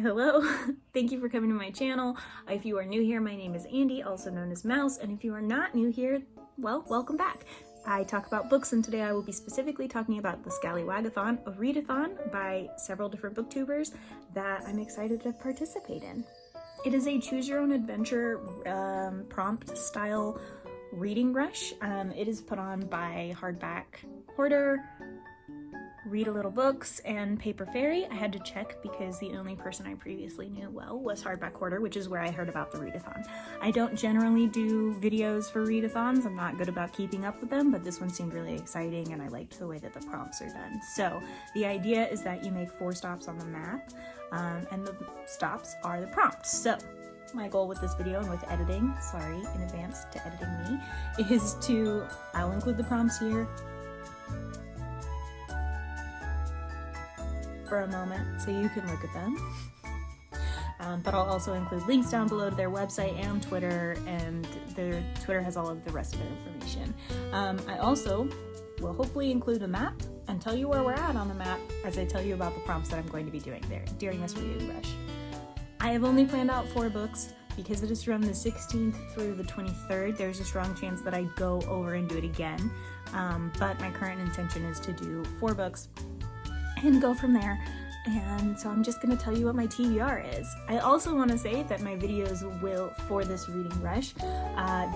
Hello, thank you for coming to my channel. If you are new here, my name is Andy, also known as Mouse, and if you are not new here, well, welcome back. I talk about books, and today I will be specifically talking about the Scallywagathon, a readathon by several different booktubers that I'm excited to participate in. It is a choose-your-own-adventure prompt style reading rush. It is put on by Hardback Hoarder, Read a Little Books, and Paper Fairy. I had to check because the only person I previously knew well was Hardback Hoarder, which is where I heard about the readathon. I don't generally do videos for readathons. I'm not good about keeping up with them, but this one seemed really exciting and I liked the way that the prompts are done. So the idea is that you make 4 stops on the map, and the stops are the prompts. So my goal with this video and with editing, sorry in advance to editing me, is I'll include the prompts here for a moment so you can look at them. But I'll also include links down below to their website and Twitter, and their Twitter has all of the rest of their information. I also will hopefully include a map and tell you where we're at on the map as I tell you about the prompts that I'm going to be doing there during this reading rush. I have only planned out 4 books because it is from the 16th through the 23rd. There's a strong chance that I'd go over and do it again, but my current intention is to do 4 books and go from there. And so I'm just going to tell you what my TBR is. I also want to say that my videos for this reading rush,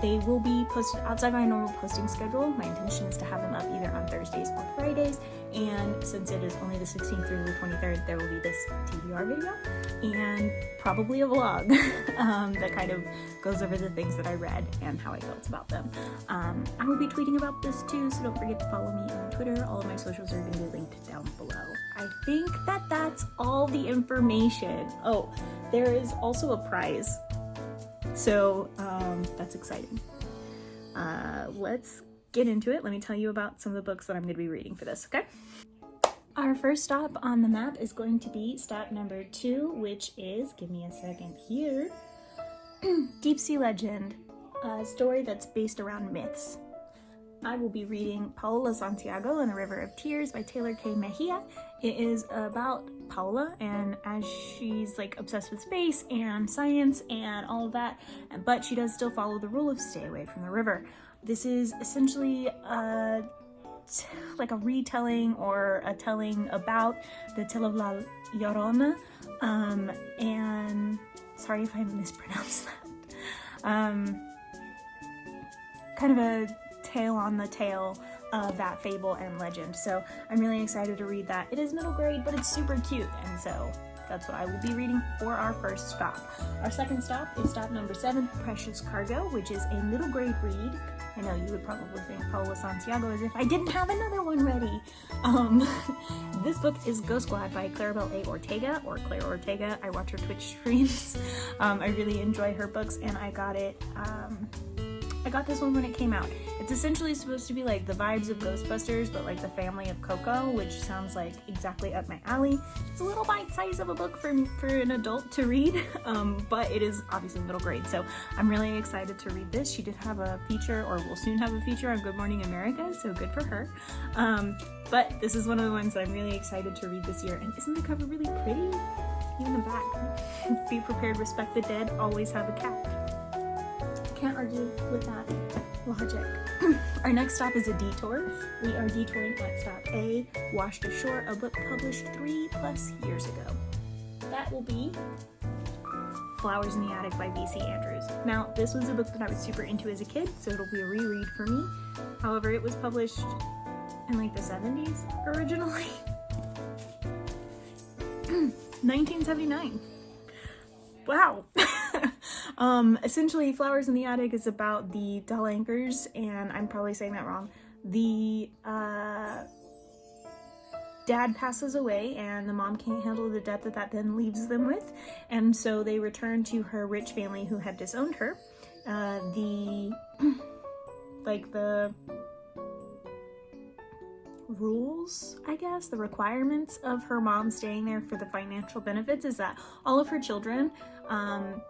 they will be posted outside my normal posting schedule. My intention is to have them up either on Thursdays or Fridays, and since it is only the 16th through the 23rd, there will be this TBR video and probably a vlog that kind of goes over the things that I read and how I felt about them. I will be tweeting about this too, so don't forget to follow me on Twitter. All of my socials are going to be linked down below. I think that that's all the information. Oh, there is also a prize. So that's exciting. Let's get into it. Let me tell you about some of the books that I'm going to be reading for this, okay? Our first stop on the map is going to be stop number 2, which is, give me a second here, Deep Sea Legend, a story that's based around myths. I will be reading Paola Santiago and the River of Tears by Taylor K. Mejia. It is about Paola, and as she's like obsessed with space and science and all of that, but she does still follow the rule of stay away from the river. This is essentially like a retelling or a telling about the Tale of La Llorona, and sorry if I mispronounced that. Kind of a tale on the tale of that fable and legend. So I'm really excited to read that. It is middle grade, but it's super cute, and so that's what I will be reading for our first stop. Our second stop is stop number 7, Precious Cargo, which is a middle grade read. I know you would probably think Paola Santiago as if I didn't have another one ready. This book is Go Squad by Claribel A. Ortega, or Claire Ortega. I watch her Twitch streams. I really enjoy her books, and I got this one when it came out. It's essentially supposed to be like the vibes of Ghostbusters, but like the family of Coco, which sounds like exactly up my alley. It's a little bite size of a book for an adult to read, but it is obviously middle grade, so I'm really excited to read this. She did have a feature, or will soon have a feature on Good Morning America, so good for her. But this is one of the ones that I'm really excited to read this year, and isn't the cover really pretty? Even the back. Be prepared, respect the dead, always have a cat. Can't argue with that logic. Our next stop is a detour. We are detouring at stop A, Washed Ashore, a book published 3+ years ago. That will be Flowers in the Attic by B.C. Andrews. Now, this was a book that I was super into as a kid, so it'll be a reread for me. However, it was published in like the 70s originally. 1979. Wow. Essentially, Flowers in the Attic is about the Dalankers, and I'm probably saying that wrong. The dad passes away, and the mom can't handle the debt that then leaves them with, and so they return to her rich family who had disowned her. The rules, I guess, the requirements of her mom staying there for the financial benefits is that all of her children,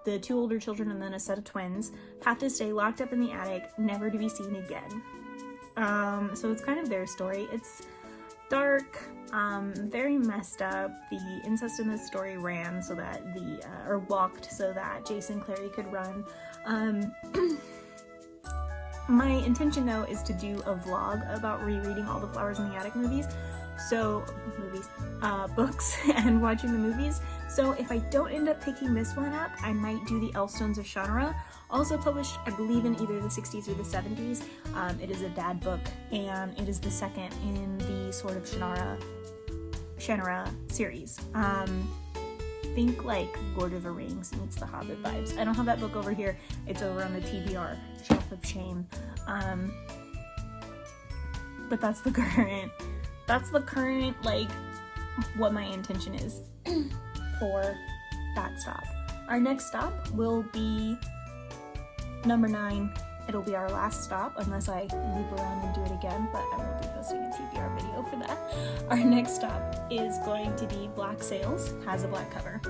the 2 older children and then a set of twins, have to stay locked up in the attic, never to be seen again. So it's kind of their story. It's dark, very messed up. The incest in this story ran so that or walked so that Jason Clary could run. My intention though is to do a vlog about rereading all the Flowers in the Attic books and watching the movies. So if I don't end up picking this one up, I might do the Elfstones of Shannara, also published I believe in either the 60s or the 70s. It is a dad book, and it is the second in the Sword of Shannara series. Think like Lord of the Rings meets The Hobbit vibes. I don't have that book over here. It's over on the TBR shelf of shame. But that's the current like what my intention is for that stop. Our next stop will be number 9. It'll be our last stop unless I loop around and do it again, but I won't be posting a TBR video for that. Our next stop is going to be Black Sails, has a black cover.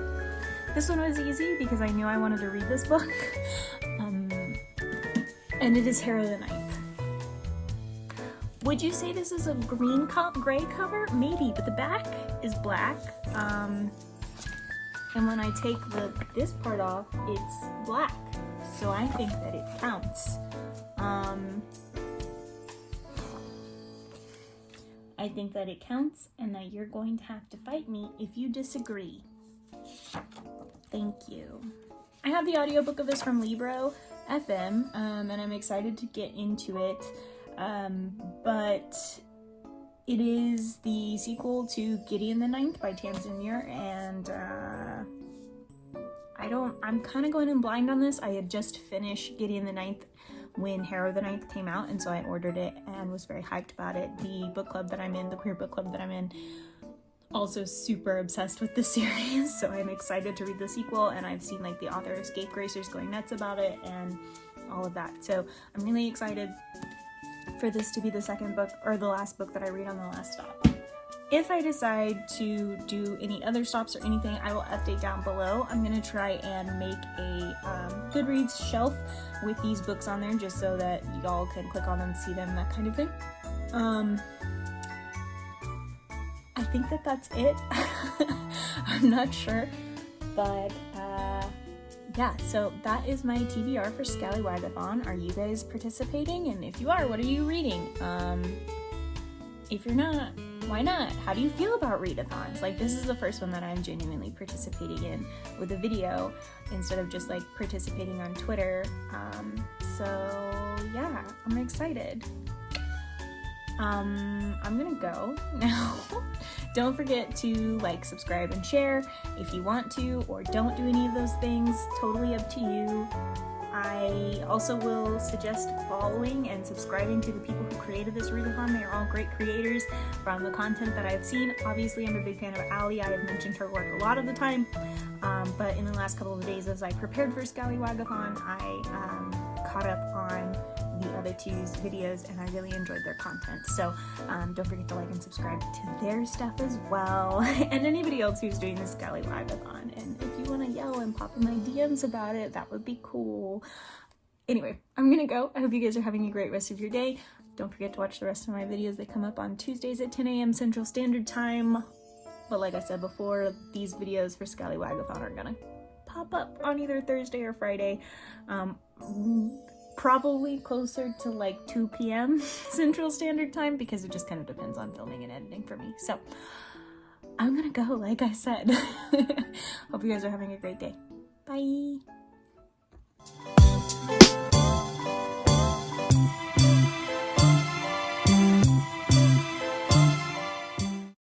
This one was easy because I knew I wanted to read this book. And it is Harrow the Ninth. Would you say this is a gray cover? Maybe, but the back is black. And when I take this part off, it's black. So I think that it counts. I think that it counts, and that you're going to have to fight me if you disagree. Thank you. I have the audiobook of this from Libro FM, and I'm excited to get into it. But it is the sequel to Gideon the Ninth by Tamsin Muir, and I'm kind of going in blind on this. I had just finished Gideon the Ninth when Harrow the Ninth came out, and so I ordered it and was very hyped about it. The book club that I'm in, the queer book club that I'm in, also super obsessed with this series, so I'm excited to read the sequel, and I've seen like the author of Scapegracers going nuts about it and all of that. So I'm really excited for this to be the second book, or the last book that I read on the last stop. If I decide to do any other stops or anything, I will update down below. I'm going to try and make a Goodreads shelf with these books on there, just so that y'all can click on them, see them, that kind of thing. I think that that's it. I'm not sure, but yeah, so that is my TBR for Scallywagathon. Are you guys participating? And if you are, what are you reading? If you're not, why not? How do you feel about readathons? Like, this is the first one that I'm genuinely participating in with a video instead of just like participating on Twitter. So yeah, I'm excited. I'm gonna go now. Don't forget to like, subscribe, and share if you want to, or don't do any of those things. Totally up to you. I also will suggest following and subscribing to the people who created this readathon. They are all great creators from the content that I've seen. Obviously, I'm a big fan of Allie. I have mentioned her work a lot of the time, but in the last couple of days as I prepared for Scallywagathon, I caught up on the other two's videos, and I really enjoyed their content. So don't forget to like and subscribe to their stuff as well, and anybody else who's doing the Scallywagathon. And if you want to yell and pop in my DMs about it, that would be cool. Anyway, I'm gonna go. I hope you guys are having a great rest of your day. Don't forget to watch the rest of my videos. They come up on Tuesdays at 10 a.m. Central Standard Time. But like I said before, these videos for Scallywagathon are gonna pop up on either Thursday or Friday. Probably closer to like 2 p.m. Central Standard Time, because it just kind of depends on filming and editing for me. So I'm gonna go, like I said. Hope you guys are having a great day. Bye.